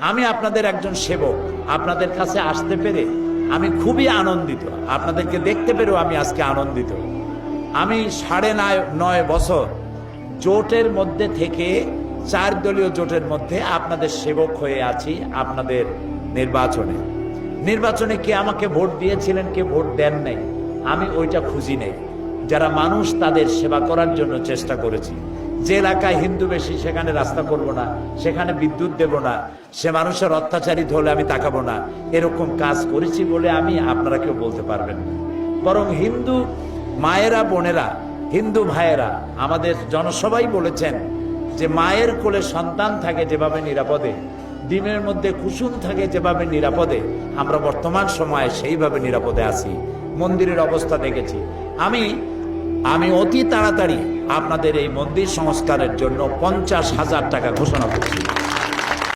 আমি আপনাদের একজন সেবক, আপনাদের কাছে আসতে পেরে আমি খুবই আনন্দিত, আপনাদেরকে দেখতে পেরেও আমি আজকে আনন্দিত। আমি 9.5 বছর জোটের মধ্যে থেকে 4 দলীয় জোটের মধ্যে আপনাদের সেবক হয়ে আছি। আপনাদের নির্বাচনে কে আমাকে ভোট দিয়েছিলেন, কে ভোট দেন নাই, আমি ওইটা খুঁজি নেই। যারা মানুষ তাদের সেবা করার জন্য চেষ্টা করেছি। যে এলাকায় হিন্দু বেশি সেখানে রাস্তা করব না, সেখানে বিদ্যুৎ দেব না, সে মানুষের অত্যাচারিত হলে আমি তাকাবো না, এরকম কাজ করেছি বলে আমি আপনারা কেউ বলতে পারবেন না। বরং হিন্দু মায়েরা, বোনেরা, হিন্দু ভাইয়েরা আমাদের জনসভাই বলেছেন যে মায়ের কোলে সন্তান থাকে যেভাবে নিরাপদে, ডিমের মধ্যে কুসুম থাকে যেভাবে নিরাপদে, আমরা বর্তমান সময়ে সেইভাবে নিরাপদে আছি। মন্দিরের অবস্থা দেখেছি। আমি অতি তাড়াতাড়ি আপনাদের এই মন্দির সংস্কারের জন্য 50,000 টাকা ঘোষণা করছি।